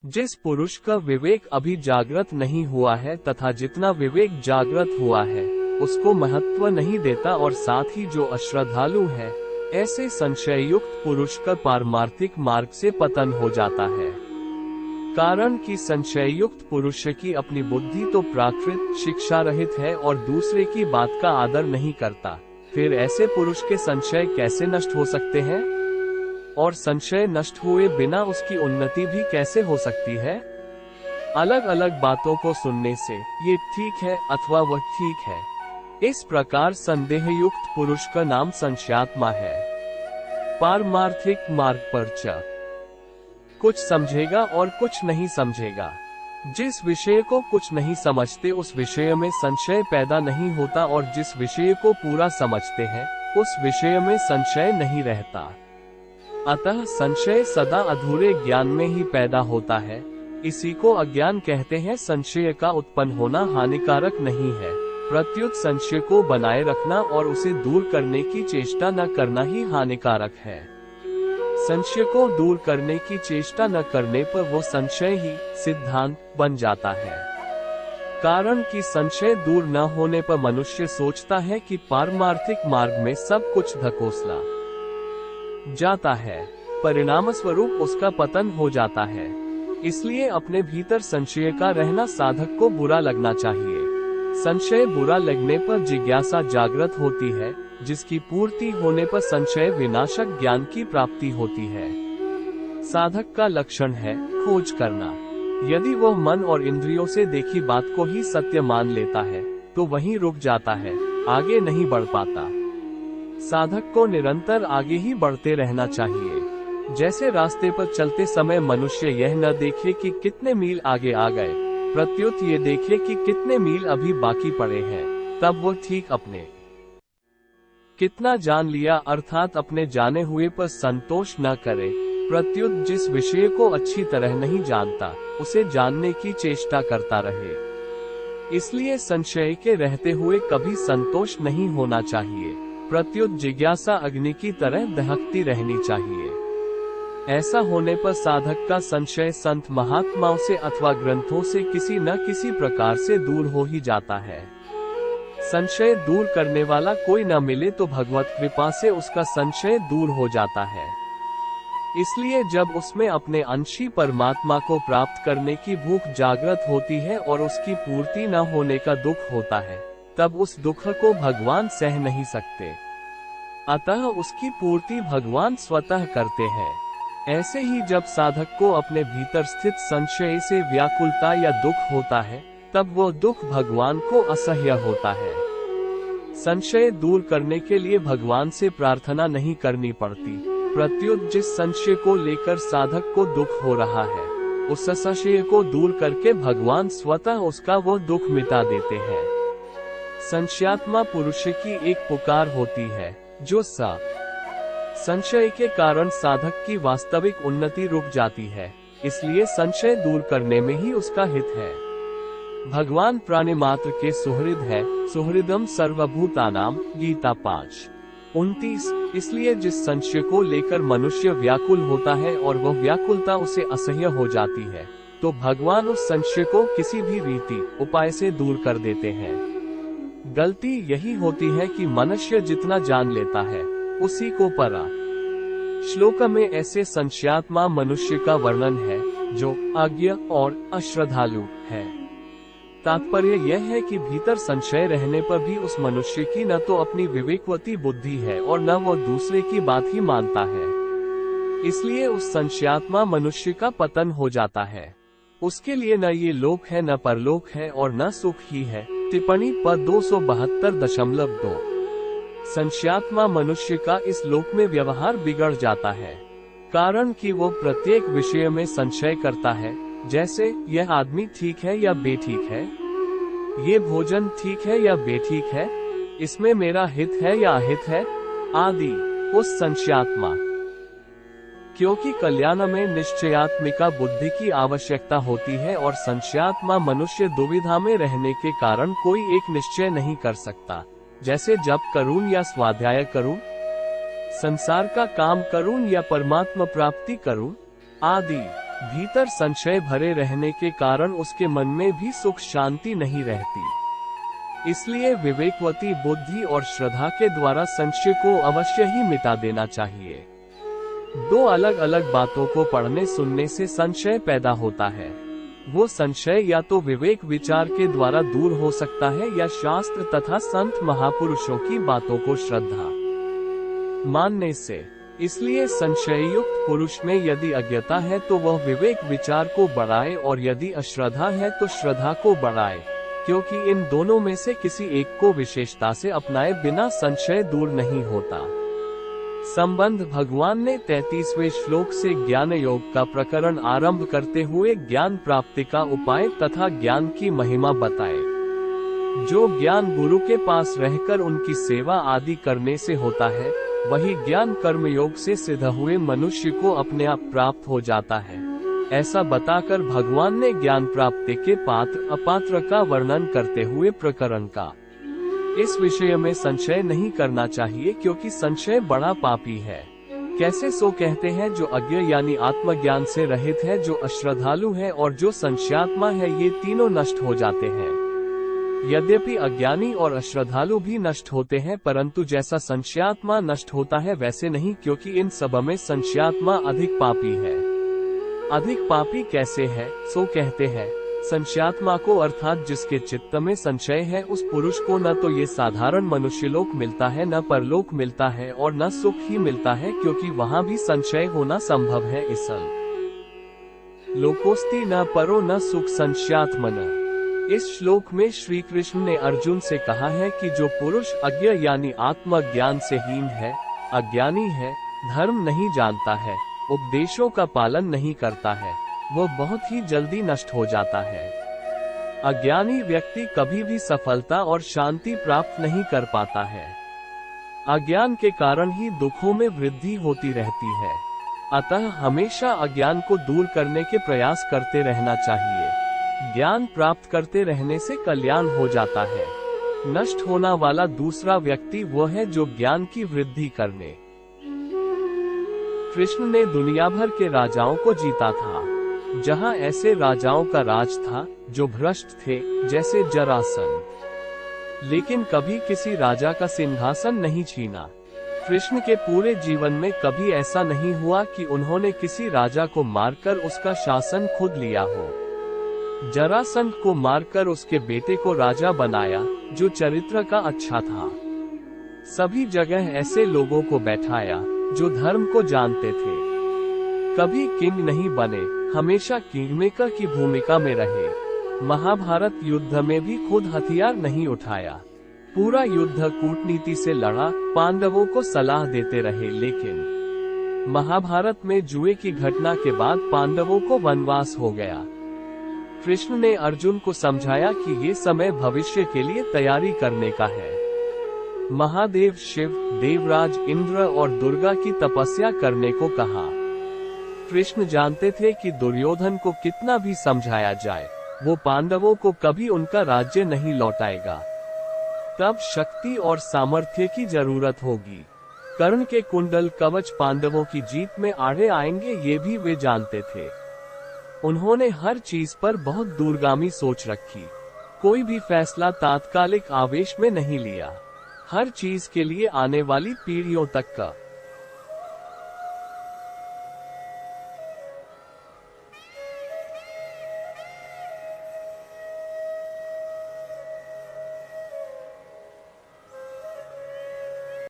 जिस पुरुष का विवेक अभी जागृत नहीं हुआ है तथा जितना विवेक जागृत हुआ है उसको महत्व नहीं देता और साथ ही जो अश्रद्धालु है, ऐसे संशययुक्त पुरुष का पारमार्थिक मार्ग से पतन हो जाता है। कारण कि संशययुक्त पुरुष की अपनी बुद्धि तो प्राकृत शिक्षा रहित है और दूसरे की बात का आदर नहीं करता, फिर ऐसे पुरुष के संशय कैसे नष्ट हो सकते हैं? और संशय नष्ट हुए बिना उसकी उन्नति भी कैसे हो सकती है? अलग अलग बातों को सुनने से ये ठीक है अथवा वह ठीक है, इस प्रकार संदेहयुक्त पुरुष का नाम संशयात्मा है। पारमार्थिक मार्ग पर चल कुछ समझेगा और कुछ नहीं समझेगा। जिस विषय को कुछ नहीं समझते उस विषय में संशय पैदा नहीं होता और जिस विषय को पूरा समझते हैं उस विषय में संशय नहीं रहता। अतः संशय सदा अधूरे ज्ञान में ही पैदा होता है। इसी को अज्ञान कहते हैं। संशय का उत्पन्न होना हानिकारक नहीं है, प्रत्युत संशय को बनाए रखना और उसे दूर करने की चेष्टा न करना ही हानिकारक है। संशय को दूर करने की चेष्टा न करने पर वो संशय ही सिद्धांत बन जाता है। कारण कि संशय दूर न होने पर मनुष्य सोचता है कि पारमार्थिक मार्ग में सब कुछ धकोसला जाता है, परिणाम स्वरूप उसका पतन हो जाता है। इसलिए अपने भीतर संशय का रहना साधक को बुरा लगना चाहिए। संशय बुरा लगने पर जिज्ञासा जागृत होती है, जिसकी पूर्ति होने पर संशय विनाशक ज्ञान की प्राप्ति होती है। साधक का लक्षण है खोज करना। यदि वह मन और इंद्रियों से देखी बात को ही सत्य मान लेता है तो वहीं रुक जाता है, आगे नहीं बढ़ पाता। साधक को निरंतर आगे ही बढ़ते रहना चाहिए। जैसे रास्ते पर चलते समय मनुष्य यह न देखे कि कितने मील आगे आ गए, प्रत्युत ये देखे कि कितने मील अभी बाकी पड़े हैं, तब वो ठीक अपने कितना जान लिया अर्थात अपने जाने हुए पर संतोष न करे, प्रत्युत जिस विषय को अच्छी तरह नहीं जानता उसे जानने की चेष्टा करता रहे। इसलिए संशय के रहते हुए कभी संतोष नहीं होना चाहिए, प्रत्युत जिज्ञासा अग्नि की तरह दहकती रहनी चाहिए। ऐसा होने पर साधक का संशय संत महात्माओं से अथवा ग्रंथों से किसी न किसी प्रकार से दूर हो ही जाता है। संशय दूर करने वाला कोई न मिले तो भगवत कृपा से उसका संशय दूर हो जाता है। इसलिए जब उसमें अपने अंशी परमात्मा को प्राप्त करने की भूख जागृत होती है और उसकी पूर्ति न होने का दुख होता है, तब उस दुख को भगवान सह नहीं सकते, अतः उसकी पूर्ति भगवान स्वतः करते हैं। ऐसे ही जब साधक को अपने भीतर स्थित संशय से व्याकुलता या दुख होता है, तब वो दुख भगवान को असह्य होता है। संशय दूर करने के लिए भगवान से प्रार्थना नहीं करनी पड़ती, प्रत्युत जिस संशय को लेकर साधक को दुख हो रहा है उस संशय को दूर करके भगवान स्वतः उसका वो दुख मिटा देते हैं। संशयात्मा पुरुष की एक पुकार होती है जो संशय के कारण साधक की वास्तविक उन्नति रुक जाती है, इसलिए संशय दूर करने में ही उसका हित है। भगवान प्राणी मात्र के सुहृद है, सुहृदम सर्वभूतानाम, गीता 5:29। इसलिए जिस संशय को लेकर मनुष्य व्याकुल होता है और वह व्याकुलता उसे असह्य हो जाती है, तो भगवान उस संशय को किसी भी रीति उपाय से दूर कर देते हैं। गलती यही होती है कि मनुष्य जितना जान लेता है उसी को परा। श्लोक में ऐसे संशयात्मा मनुष्य का वर्णन है जो अज्ञ और अश्रद्धालु है। तात्पर्य यह है कि भीतर संशय रहने पर भी उस मनुष्य की न तो अपनी विवेकवती बुद्धि है और न वो दूसरे की बात ही मानता है। इसलिए उस संशयात्मा मनुष्य का पतन हो जाता है। उसके लिए न ये लोक है न परलोक है और न सुख ही है। टिप्पणी पद 272.2। संशयात्मा मनुष्य का इस लोक में व्यवहार बिगड़ जाता है, कारण कि वो प्रत्येक विषय में संशय करता है, जैसे यह आदमी ठीक है या बेठीक है, ये भोजन ठीक है या बेठीक है, इसमें मेरा हित है या अहित है आदि। उस संशयात्मा क्योंकि कल्याण में निश्चयात्मिका बुद्धि की आवश्यकता होती है और संशयात्मा मनुष्य दुविधा में रहने के कारण कोई एक निश्चय नहीं कर सकता, जैसे जप करूं या स्वाध्याय करूं, संसार का काम करूं या परमात्मा प्राप्ति करूं आदि। भीतर संशय भरे रहने के कारण उसके मन में भी सुख शांति नहीं रहती। इसलिए विवेकवती बुद्धि और श्रद्धा के द्वारा संशय को अवश्य ही मिटा देना चाहिए। दो अलग अलग बातों को पढ़ने सुनने से संशय पैदा होता है। वो संशय या तो विवेक विचार के द्वारा दूर हो सकता है या शास्त्र तथा संत महापुरुषों की बातों को श्रद्धा मानने से। इसलिए संशययुक्त पुरुष में यदि अज्ञता है तो वह विवेक विचार को बढ़ाए और यदि अश्रद्धा है तो श्रद्धा को बढ़ाए, क्योंकि इन दोनों में से किसी एक को विशेषता से अपनाए बिना संशय दूर नहीं होता। संबंध भगवान ने 33वें श्लोक से ज्ञान योग का प्रकरण आरंभ करते हुए ज्ञान प्राप्ति का उपाय तथा ज्ञान की महिमा बताए। जो ज्ञान गुरु के पास रहकर उनकी सेवा आदि करने से होता है, वही ज्ञान कर्म योग से सिद्ध हुए मनुष्य को अपने आप प्राप्त हो जाता है। ऐसा बताकर भगवान ने ज्ञान प्राप्ति के पात्र अपात्र का वर्णन करते हुए प्रकरण का इस विषय में संशय नहीं करना चाहिए, क्योंकि संशय बड़ा पापी है। कैसे सो कहते हैं जो अज्ञ यानी आत्मज्ञान से रहित है, जो अश्रद्धालु है और जो संशयात्मा है, ये तीनों नष्ट हो जाते हैं। यद्यपि अज्ञानी और अश्रद्धालु भी नष्ट होते हैं, परंतु जैसा संशयात्मा नष्ट होता है वैसे नहीं, क्योंकि इन सब में संशयात्मा अधिक पापी है। अधिक पापी कैसे है? सो कहते हैं संशयात्मा को, अर्थात जिसके चित्त में संशय है, उस पुरुष को न तो ये साधारण मनुष्यलोक मिलता है, न परलोक मिलता है और न सुख ही मिलता है, क्योंकि वहाँ भी संशय होना संभव है। इसल लोकोस्ति न परो न सुख संशयात्मन। इस श्लोक में श्री कृष्ण ने अर्जुन से कहा है कि जो पुरुष अज्ञ यानी आत्मज्ञान से हीन है, अज्ञानी है, धर्म नहीं जानता है, उपदेशों का पालन नहीं करता है, वह बहुत ही जल्दी नष्ट हो जाता है। अज्ञानी व्यक्ति कभी भी सफलता और शांति प्राप्त नहीं कर पाता है। अज्ञान के कारण ही दुखों में वृद्धि होती रहती है। अतः हमेशा अज्ञान को दूर करने के प्रयास करते रहना चाहिए। ज्ञान प्राप्त करते रहने से कल्याण हो जाता है। नष्ट होना वाला दूसरा व्यक्ति वह है जो ज्ञान की वृद्धि करने। कृष्ण ने दुनिया भर के राजाओं को जीता था। जहां ऐसे राजाओं का राज था जो भ्रष्ट थे, जैसे जरासंध, लेकिन कभी किसी राजा का सिंहासन नहीं छीना। कृष्ण के पूरे जीवन में कभी ऐसा नहीं हुआ कि उन्होंने किसी राजा को मारकर उसका शासन खुद लिया हो। जरासंध को मारकर उसके बेटे को राजा बनाया, जो चरित्र का अच्छा था। सभी जगह ऐसे लोगों को बैठाया जो धर्म को जानते थे। कभी किंग नहीं बने, हमेशा किंगमेकर की भूमिका में रहे। महाभारत युद्ध में भी खुद हथियार नहीं उठाया। पूरा युद्ध कूटनीति से लड़ा, पांडवों को सलाह देते रहे। लेकिन महाभारत में जुए की घटना के बाद पांडवों को वनवास हो गया। कृष्ण ने अर्जुन को समझाया कि ये समय भविष्य के लिए तैयारी करने का है। महादेव शिव, देवराज इंद्र और दुर्गा की तपस्या करने को कहा। कृष्ण जानते थे कि दुर्योधन को कितना भी समझाया जाए, वो पांडवों को कभी उनका राज्य नहीं लौटाएगा। तब शक्ति और सामर्थ्य की जरूरत होगी। कर्ण के कुंडल कवच पांडवों की जीत में आड़े आएंगे, ये भी वे जानते थे। उन्होंने हर चीज पर बहुत दूरगामी सोच रखी। कोई भी फैसला तात्कालिक आवेश में नहीं लिया। हर चीज के लिए आने वाली पीढ़ियों तक का